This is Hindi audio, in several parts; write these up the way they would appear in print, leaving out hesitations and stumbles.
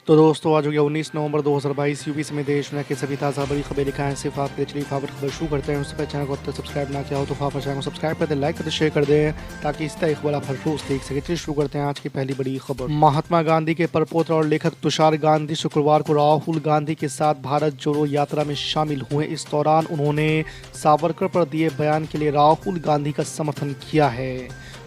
तो दोस्तों आज हो गया 19 नवंबर 2022। यूपी समेत देश दुनिया की सभी ताज़ा बड़ी खबरें दिखाएं सिर्फ आपके लिए। चलिए फटाफट खबर शुरू करते हैं। उससे पहले चैनल को अब तक सब्सक्राइब ना किया हो तो फटाफट चैनल को सब्सक्राइब कर दें, लाइक कर दें, शेयर कर दें ताकि इस तरह खबर आप हर रोज देख सकें। चलिए शुरू करते हैं आज की पहली बड़ी खबर। महात्मा गांधी के परपोत्र और लेखक तुषार गांधी शुक्रवार को राहुल गांधी के साथ भारत जोड़ो यात्रा में शामिल हुए। इस दौरान उन्होंने सावरकर पर दिए बयान के लिए राहुल गांधी का समर्थन किया है।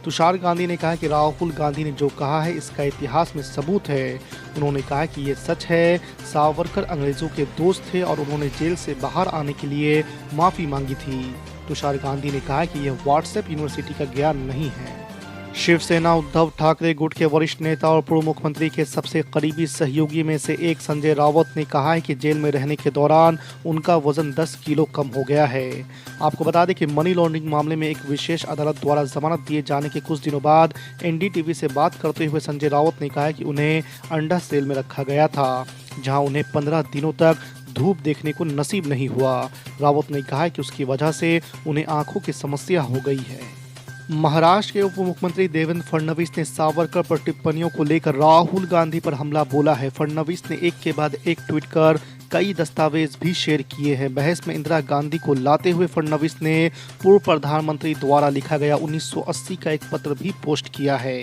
तुषार गांधी ने कहा कि राहुल गांधी ने जो कहा है इसका इतिहास में सबूत है। उन्होंने कहा कि ये सच है, सावरकर अंग्रेजों के दोस्त थे और उन्होंने जेल से बाहर आने के लिए माफी मांगी थी। तुषार गांधी ने कहा कि यह व्हाट्सएप यूनिवर्सिटी का ज्ञान नहीं है। शिवसेना उद्धव ठाकरे गुट के वरिष्ठ नेता और पूर्व मुख्यमंत्री के सबसे करीबी सहयोगी में से एक संजय राउत ने कहा है कि जेल में रहने के दौरान उनका वजन 10 किलो कम हो गया है। आपको बता दें कि मनी लॉन्ड्रिंग मामले में एक विशेष अदालत द्वारा जमानत दिए जाने के कुछ दिनों बाद एनडीटीवी से बात करते हुए संजय राउत ने कहा कि उन्हें अंडा सेल में रखा गया था, जहां उन्हें 15 दिनों तक धूप देखने को नसीब नहीं हुआ। रावत ने कहा कि उसकी वजह से उन्हें आंखों की समस्या हो गई है। महाराष्ट्र के उप मुख्यमंत्री देवेंद्र फडणवीस ने सावरकर पर टिप्पणियों को लेकर राहुल गांधी पर हमला बोला है। फडणवीस ने एक के बाद एक ट्वीट कर कई दस्तावेज भी शेयर किए हैं। बहस में इंदिरा गांधी को लाते हुए फडणवीस ने पूर्व प्रधानमंत्री द्वारा लिखा गया 1980 का एक पत्र भी पोस्ट किया है।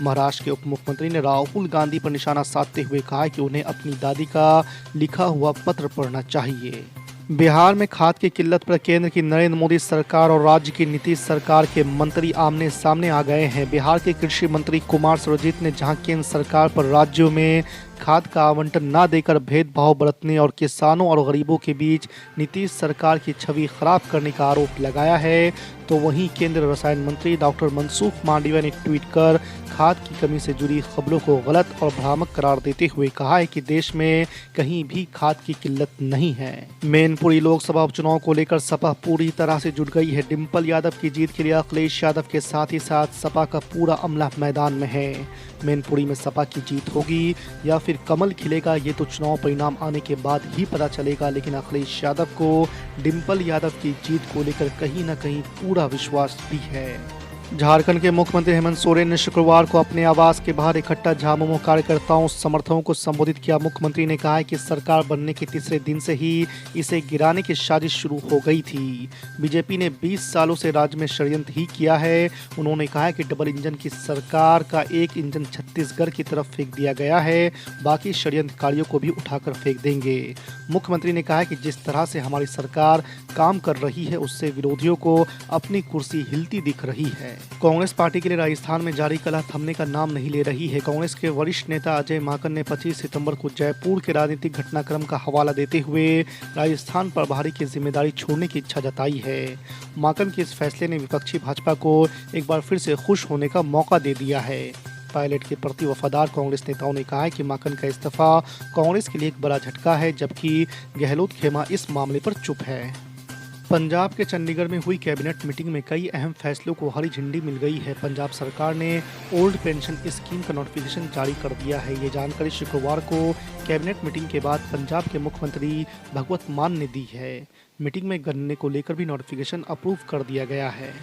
महाराष्ट्र के उप मुख्यमंत्री ने राहुल गांधी पर निशाना साधते हुए कहा कि उन्हें अपनी दादी का लिखा हुआ पत्र पढ़ना चाहिए। बिहार में खाद की किल्लत पर केंद्र की नरेंद्र मोदी सरकार और राज्य की नीतीश सरकार के मंत्री आमने सामने आ गए हैं। बिहार के कृषि मंत्री कुमार सर्वजित ने जहां केंद्र सरकार पर राज्यों में खाद का आवंटन न देकर भेदभाव बरतने और किसानों और गरीबों के बीच नीतीश सरकार की छवि खराब करने का आरोप लगाया है, तो वहीं केंद्रीय रसायन मंत्री डॉक्टर मनसुख मांडविया ने ट्वीट कर खाद की कमी से जुड़ी खबरों को गलत और भ्रामक करार देते हुए कहा है कि देश में कहीं भी खाद की किल्लत नहीं है। मैनपुरी लोकसभा उपचुनाव को लेकर सपा पूरी तरह से जुट गई है। डिम्पल यादव की जीत के लिए अखिलेश यादव के साथ ही साथ सपा का पूरा अमला मैदान में है। मैनपुरी में सपा की जीत होगी या फिर कमल खिलेगा, ये तो चुनाव परिणाम आने के बाद ही पता चलेगा, लेकिन अखिलेश यादव को डिम्पल यादव की जीत को लेकर कहीं न कहीं पूरा विश्वास भी है। झारखंड के मुख्यमंत्री हेमंत सोरेन ने शुक्रवार को अपने आवास के बाहर इकट्ठा झामुमो कार्यकर्ताओं समर्थकों को संबोधित किया। मुख्यमंत्री ने कहा कि सरकार बनने के तीसरे दिन से ही इसे गिराने की साजिश शुरू हो गई थी। बीजेपी ने 20 सालों से राज्य में षड्यंत्र ही किया है। उन्होंने कहा कि डबल इंजन की सरकार का एक इंजन छत्तीसगढ़ की तरफ फेंक दिया गया है, बाकी षड्यंत्रकारियों को भी उठाकर फेंक देंगे। मुख्यमंत्री ने कहा कि जिस तरह से हमारी सरकार काम कर रही है उससे विरोधियों को अपनी कुर्सी हिलती दिख रही है। कांग्रेस पार्टी के लिए राजस्थान में जारी कलह थमने का नाम नहीं ले रही है। कांग्रेस के वरिष्ठ नेता अजय माकन ने 25 सितंबर को जयपुर के राजनीतिक घटनाक्रम का हवाला देते हुए राजस्थान प्रभारी की जिम्मेदारी छोड़ने की इच्छा जताई है। माकन के इस फैसले ने विपक्षी भाजपा को एक बार फिर से खुश होने का मौका दे दिया है। पायलट के प्रति वफादार कांग्रेस नेताओं ने कहा है कि माकन का इस्तीफा कांग्रेस के लिए एक बड़ा झटका है, जबकि गहलोत खेमा इस मामले पर चुप है। पंजाब के चंडीगढ़ में हुई कैबिनेट मीटिंग में कई अहम फैसलों को हरी झंडी मिल गई है। पंजाब सरकार ने ओल्ड पेंशन स्कीम का नोटिफिकेशन जारी कर दिया है। ये जानकारी शुक्रवार को कैबिनेट मीटिंग के बाद पंजाब के मुख्यमंत्री भगवत मान ने दी है। मीटिंग में गन्ने को लेकर भी नोटिफिकेशन अप्रूव कर दिया गया है।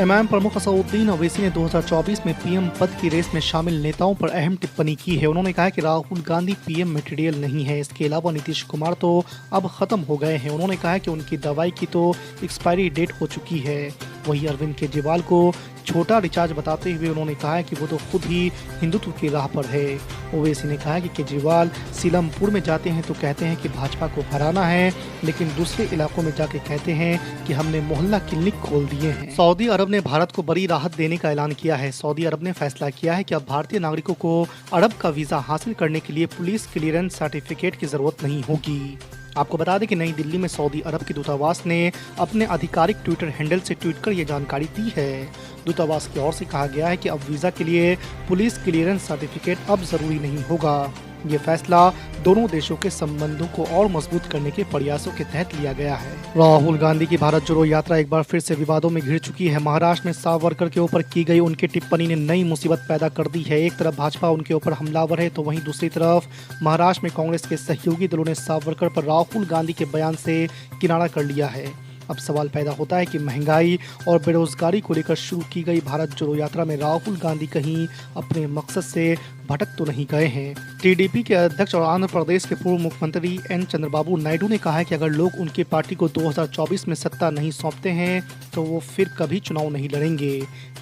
एमआईएम प्रमुख असदुद्दीन ओवैसी ने 2024 में पीएम पद की रेस में शामिल नेताओं पर अहम टिप्पणी की है। उन्होंने कहा कि राहुल गांधी पीएम मटेरियल नहीं है। इसके अलावा नीतीश कुमार तो अब खत्म हो गए हैं। उन्होंने कहा कि उनकी दवाई की तो एक्सपायरी डेट हो चुकी है। वहीं अरविंद केजरीवाल को छोटा रिचार्ज बताते हुए उन्होंने कहा कि वो तो खुद ही हिंदुत्व की राह पर है। ओवैसी ने कहा कि केजरीवाल सीलमपुर में जाते हैं तो कहते हैं कि भाजपा को हराना है, लेकिन दूसरे इलाकों में जाके कहते हैं कि हमने मोहल्ला क्लिनिक खोल दिए हैं। सऊदी अरब ने भारत को बड़ी राहत देने का ऐलान किया है। सऊदी अरब ने फैसला किया है कि अब भारतीय नागरिकों को अरब का वीजा हासिल करने के लिए पुलिस क्लियरेंस सर्टिफिकेट की जरूरत नहीं होगी। आपको बता दें कि नई दिल्ली में सऊदी अरब के दूतावास ने अपने आधिकारिक ट्विटर हैंडल से ट्वीट कर ये जानकारी दी है। दूतावास की ओर से कहा गया है कि अब वीजा के लिए पुलिस क्लियरेंस सर्टिफिकेट अब जरूरी नहीं होगा। ये फैसला दोनों देशों के संबंधों को और मजबूत करने के प्रयासों के तहत लिया गया है। राहुल गांधी की भारत जोड़ो यात्रा एक बार फिर से विवादों में घिर चुकी है। महाराष्ट्र में सावरकर के ऊपर की गई उनकी टिप्पणी ने नई मुसीबत पैदा कर दी है। एक तरफ भाजपा उनके ऊपर हमलावर है, तो वहीं दूसरी तरफ महाराष्ट्र में कांग्रेस के सहयोगी दलों ने सावरकर पर राहुल गांधी के बयान से किनारा कर लिया है। अब सवाल पैदा होता है कि महंगाई और बेरोजगारी को लेकर शुरू की गई भारत जोड़ो यात्रा में राहुल गांधी कहीं अपने मकसद से भटक तो नहीं गए हैं। टीडीपी के अध्यक्ष और आंध्र प्रदेश के पूर्व मुख्यमंत्री एन चंद्रबाबू नायडू ने कहा है कि अगर लोग उनके पार्टी को 2024 में सत्ता नहीं सौंपते हैं तो वो फिर कभी चुनाव नहीं लड़ेंगे।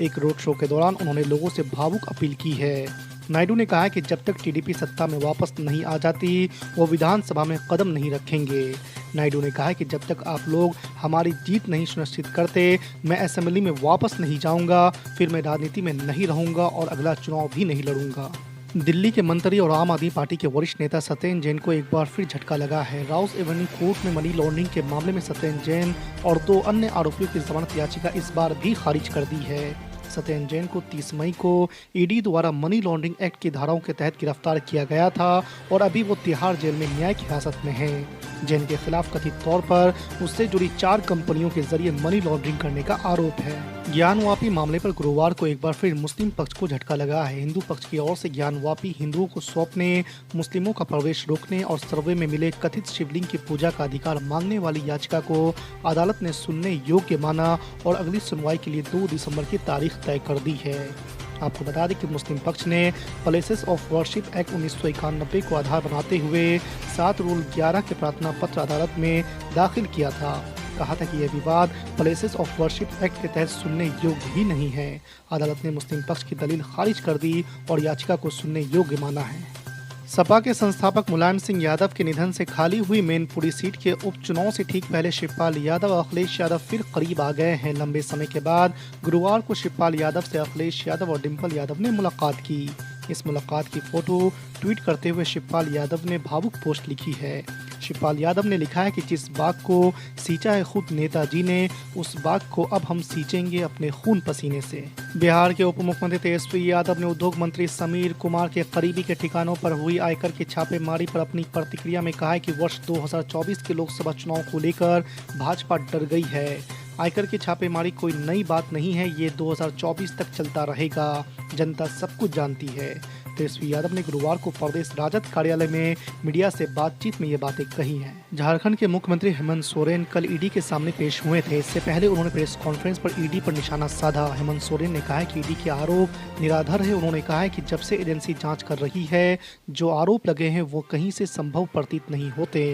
एक रोड शो के दौरान उन्होंने लोगों से भावुक अपील की है। नायडू ने कहा कि जब तक टीडीपी सत्ता में वापस नहीं आ जाती वो विधानसभा में कदम नहीं रखेंगे। नायडू ने कहा कि जब तक आप लोग हमारी जीत नहीं सुनिश्चित करते मैं असेंबली में वापस नहीं जाऊंगा, फिर मैं राजनीति में नहीं रहूंगा और अगला चुनाव भी नहीं लड़ूंगा। दिल्ली के मंत्री और आम आदमी पार्टी के वरिष्ठ नेता सत्येंद्र जैन को एक बार फिर झटका लगा है। राउस एवेन्यू कोर्ट में मनी लॉन्ड्रिंग के मामले में सत्येंद्र जैन और 2 अन्य आरोपियों की जमानत याचिका इस बार भी खारिज कर दी है। सत्येंद्र जैन को 30 मई को ईडी द्वारा मनी लॉन्ड्रिंग एक्ट की धाराओं के तहत गिरफ्तार किया गया था और अभी वो तिहाड़ जेल में न्यायिक हिरासत में है। जैन के खिलाफ कथित तौर पर उससे जुड़ी 4 कंपनियों के जरिए मनी लॉन्ड्रिंग करने का आरोप है। ज्ञानवापी मामले पर गुरुवार को एक बार फिर मुस्लिम पक्ष को झटका लगा है। हिंदू पक्ष की ओर से ज्ञानवापी हिंदुओं को सौंपने, मुस्लिमों का प्रवेश रोकने और सर्वे में मिले कथित शिवलिंग की पूजा का अधिकार मांगने वाली याचिका को अदालत ने सुनने योग्य माना और अगली सुनवाई के लिए 2 दिसंबर की तारीख तय कर दी है। आपको बता दें कि मुस्लिम पक्ष ने प्लेसेस ऑफ वर्शिप एक्ट 1991 को आधार बनाते हुए 7 रूल 11 के प्रार्थना पत्र अदालत में दाखिल किया था। कहा था कि यह विवाद प्लेसेस ऑफ वर्शिप एक्ट के तहत सुनने योग्य ही नहीं है। अदालत ने मुस्लिम पक्ष की दलील खारिज कर दी और याचिका को सुनने योग्य माना है। सपा के संस्थापक मुलायम सिंह यादव के निधन से खाली हुई मैनपुरी सीट के उपचुनाव से ठीक पहले शिवपाल यादव और अखिलेश यादव फिर करीब आ गए हैं। लंबे समय के बाद गुरुवार को शिवपाल यादव से अखिलेश यादव और डिंपल यादव ने मुलाकात की। इस मुलाकात की फोटो ट्वीट करते हुए शिवपाल यादव ने भावुक पोस्ट लिखी है। शिवपाल यादव ने लिखा है कि जिस बाग को सींचा है खुद नेताजी ने, उस बाग को अब हम सींचेंगे अपने खून पसीने से। बिहार के उप मुख्यमंत्री तेजस्वी यादव ने उद्योग मंत्री समीर कुमार के करीबी के ठिकानों पर हुई आयकर की छापेमारी पर अपनी प्रतिक्रिया में कहा है कि वर्ष 2024 के लोकसभा चुनाव को लेकर भाजपा डर गई है। आयकर की छापेमारी कोई नई बात नहीं है, ये 2024 तक चलता रहेगा, जनता सब कुछ जानती है। तेजस्वी यादव ने गुरुवार को प्रदेश राजद कार्यालय में मीडिया से बातचीत में ये बातें कही हैं। झारखंड के मुख्यमंत्री हेमंत सोरेन कल ईडी के सामने पेश हुए थे। इससे पहले उन्होंने प्रेस कॉन्फ्रेंस पर ईडी पर निशाना साधा। हेमंत सोरेन ने कहा है कि ईडी के आरोप निराधार है। उन्होंने कहा है कि जब से एजेंसी जांच कर रही है, जो आरोप लगे हैं वो कहीं से संभव प्रतीत नहीं होते।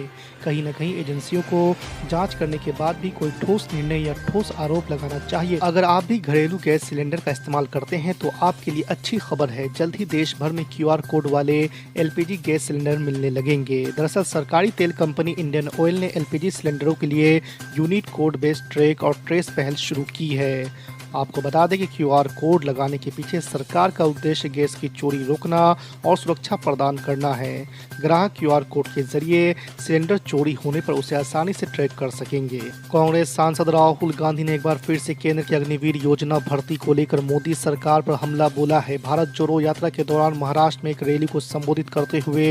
कहीं न कहीं एजेंसियों को जाँच करने के बाद भी कोई ठोस निर्णय या ठोस आरोप लगाना चाहिए। अगर आप भी घरेलू गैस सिलेंडर का इस्तेमाल करते हैं तो आपके लिए अच्छी खबर है, जल्द ही देश भर में QR कोड वाले LPG गैस सिलेंडर मिलने लगेंगे। दरअसल सरकारी तेल कंपनी इंडियन ऑयल ने LPG सिलेंडरों के लिए यूनिक कोड बेस्ड ट्रैक और ट्रेस पहल शुरू की है। आपको बता दें कि QR कोड लगाने के पीछे सरकार का उद्देश्य गैस की चोरी रोकना और सुरक्षा प्रदान करना है। ग्राहक QR कोड के जरिए सिलेंडर चोरी होने पर उसे आसानी से ट्रैक कर सकेंगे। कांग्रेस सांसद राहुल गांधी ने एक बार फिर से केंद्र की अग्निवीर योजना भर्ती को लेकर मोदी सरकार पर हमला बोला है। भारत जोड़ो यात्रा के दौरान महाराष्ट्र में एक रैली को संबोधित करते हुए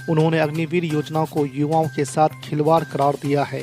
उन्होंने अग्निवीर योजना को युवाओं के साथ खिलवाड़ करार दिया है।